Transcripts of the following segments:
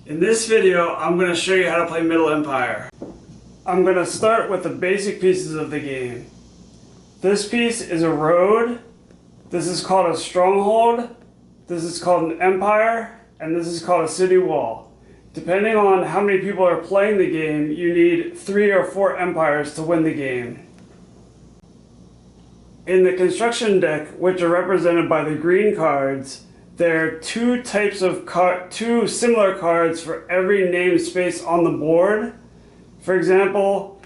In this video, I'm going to show you how to play Middle Empire. I'm going to start with the basic pieces of the game. This piece is a road, this is called a stronghold, this is called an empire, and this is called a city wall. Depending on how many people are playing the game, you need 3 or 4 empires to win the game. In the construction deck, which are represented by the green cards, there are two similar cards for every namespace on the board. For example,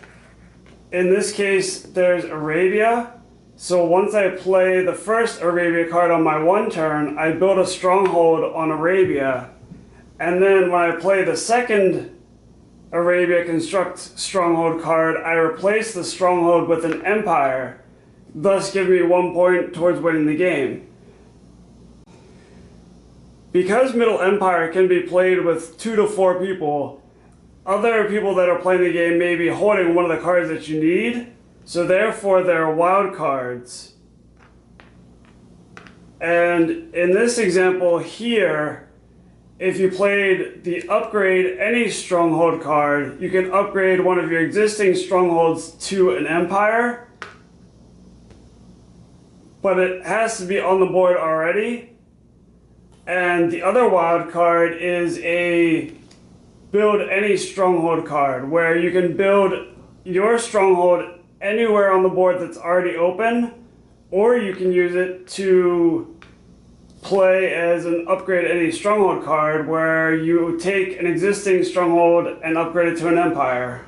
in this case, there's Arabia. So once I play the first Arabia card on my one turn, I build a stronghold on Arabia. And then when I play the second Arabia construct stronghold card, I replace the stronghold with an empire, thus giving me 1 point towards winning the game. Because Middle Empire can be played with 2 to 4 people, other people that are playing the game may be holding one of the cards that you need, so therefore there are wild cards. And in this example here, if you played the upgrade any stronghold card, you can upgrade one of your existing strongholds to an empire, but it has to be on the board already. And the other wild card is a build any stronghold card, where you can build your stronghold anywhere on the board that's already open, or you can use it to play as an upgrade any stronghold card, where you take an existing stronghold and upgrade it to an empire.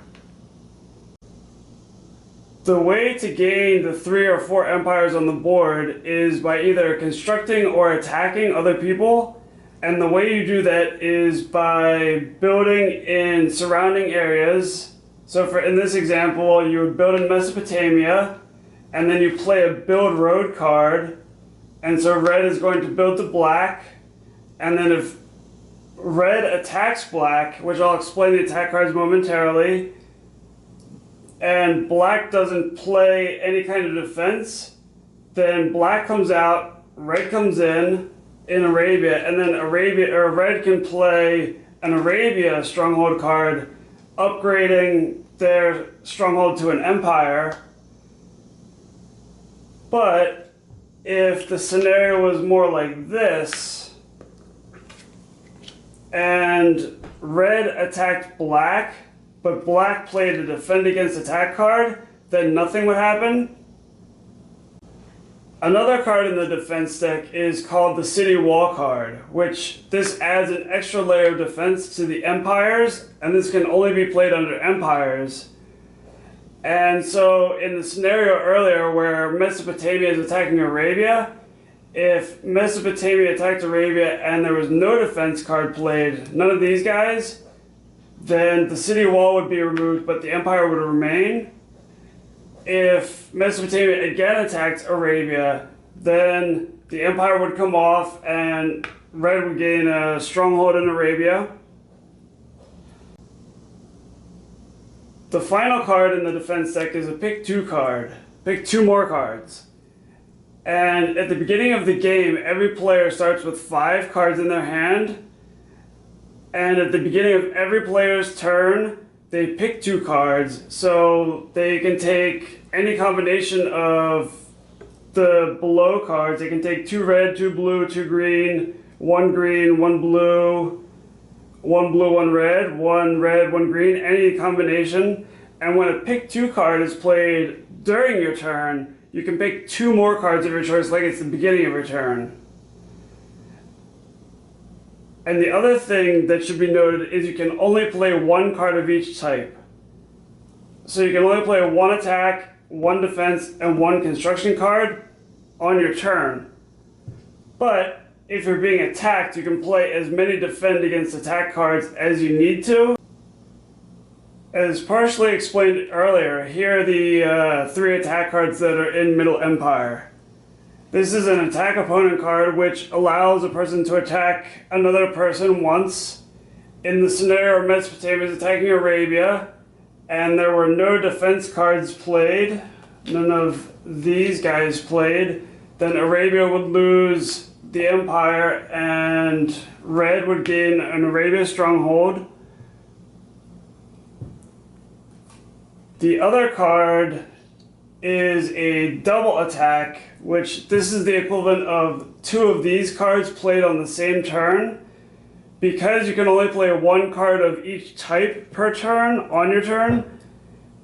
The way to gain the 3 or 4 empires on the board is by either constructing or attacking other people, and the way you do that is by building in surrounding areas. So in this example, you would build in Mesopotamia, and then you play a build road card, and so red is going to build to black, and then if red attacks black, which I'll explain the attack cards momentarily, and black doesn't play any kind of defense, then black comes out, red comes in Arabia, and then red can play an Arabia stronghold card, upgrading their stronghold to an empire. But if the scenario was more like this, and red attacked black, but black played a defend against attack card, then nothing would happen. Another card in the defense deck is called the city wall card, which this adds an extra layer of defense to the empires, and this can only be played under empires. And so in the scenario earlier where Mesopotamia is attacking Arabia, if Mesopotamia attacked Arabia and there was no defense card played, none of these guys, then the city wall would be removed, but the empire would remain. If Mesopotamia again attacked Arabia, then the empire would come off and red would gain a stronghold in Arabia. The final card in the defense deck is a pick 2 card. Pick 2 more cards. And at the beginning of the game, every player starts with 5 cards in their hand. And at the beginning of every player's turn, they pick 2 cards, so they can take any combination of the below cards. They can take 2 red, 2 blue, 2 green, 1 blue, 1 red, 1 green, any combination. And when a pick 2 card is played during your turn, you can pick 2 more cards of your choice like it's the beginning of your turn. And the other thing that should be noted is you can only play 1 card of each type. So you can only play 1 attack, 1 defense, and 1 construction card on your turn. But if you're being attacked, you can play as many defend against attack cards as you need to. As partially explained earlier, here are the 3 attack cards that are in Middle Empire. This is an attack opponent card, which allows a person to attack another person once. In the scenario, Mesopotamia is attacking Arabia, and there were no defense cards played, none of these guys played, then Arabia would lose the empire, and red would gain an Arabia stronghold. The other card is a double attack, which this is the equivalent of 2 of these cards played on the same turn. Because you can only play 1 card of each type per turn on your turn,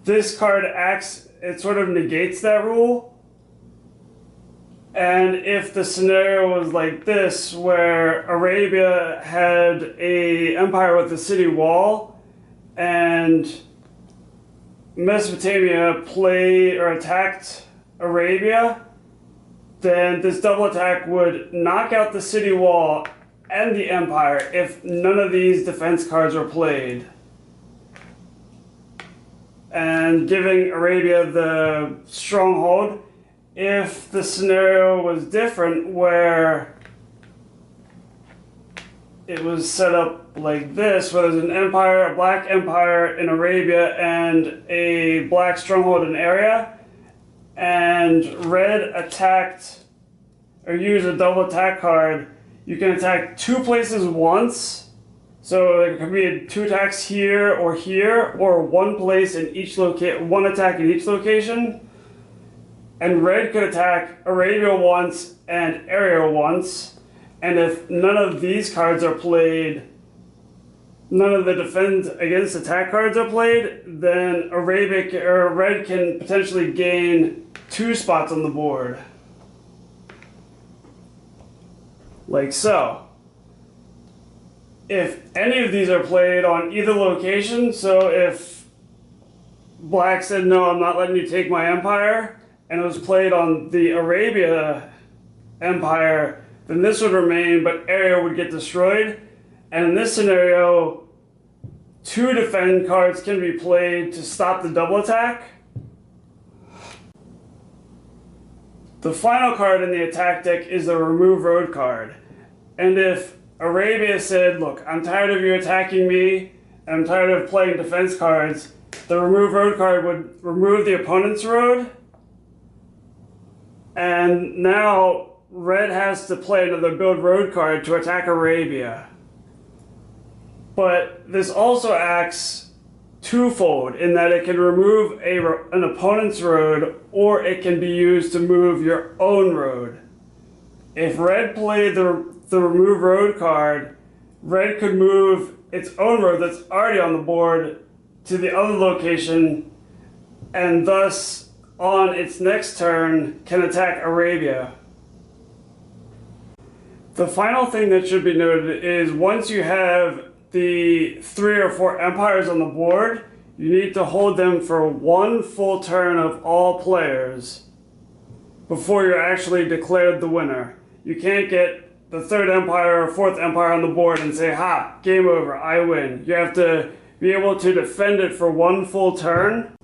this card acts, it sort of negates that rule. And if the scenario was like this, where Arabia had a empire with a city wall, and Mesopotamia played or attacked Arabia, then this double attack would knock out the city wall and the empire if none of these defense cards were played, and giving Arabia the stronghold. If the scenario was different, where it was set up like this, where there's an empire, a black empire in Arabia, and a black stronghold in area, and red attacked or used a double attack card, you can attack 2 places once. So there could be 2 attacks here, or 1 place in each location, 1 attack in each location. And red could attack Arabia once and area once. And if none of these cards are played, none of the defend against attack cards are played, then red can potentially gain 2 spots on the board. Like so. If any of these are played on either location, so if black said, no, I'm not letting you take my empire, and it was played on the Arabia empire, then this would remain, but area would get destroyed. And in this scenario, 2 defend cards can be played to stop the double attack. The final card in the attack deck is the Remove Road card. And if Arabia said, look, I'm tired of you attacking me, and I'm tired of playing defense cards, the Remove Road card would remove the opponent's road. And now red has to play another Build Road card to attack Arabia. But this also acts twofold in that it can remove an opponent's road, or it can be used to move your own road. If red played the Remove Road card, red could move its own road that's already on the board to the other location, and thus on its next turn can attack Arabia. The final thing that should be noted is once you have the 3 or 4 empires on the board, you need to hold them for 1 full turn of all players before you're actually declared the winner. You can't get the 3rd empire or 4th empire on the board and say, ha, game over, I win. You have to be able to defend it for 1 full turn.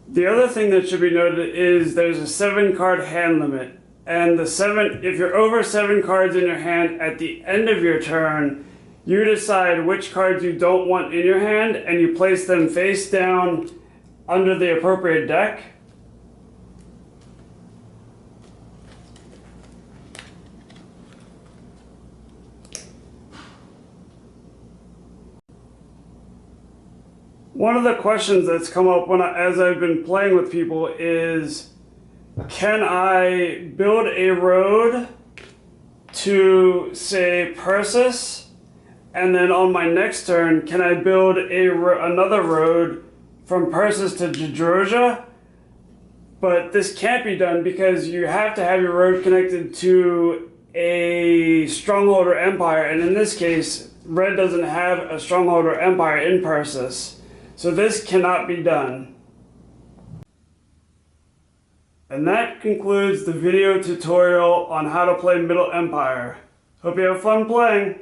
The other thing that should be noted is there's a 7-card hand limit. And if you're over 7 cards in your hand at the end of your turn, you decide which cards you don't want in your hand, and you place them face down under the appropriate deck. One of the questions that's come up as I've been playing with people is, can I build a road to, say, Persis, and then on my next turn, can I build another road from Persis to Georgia? But this can't be done because you have to have your road connected to a stronghold or empire, and in this case, red doesn't have a stronghold or empire in Persis. So this cannot be done. And that concludes the video tutorial on how to play Middle Empire. Hope you have fun playing!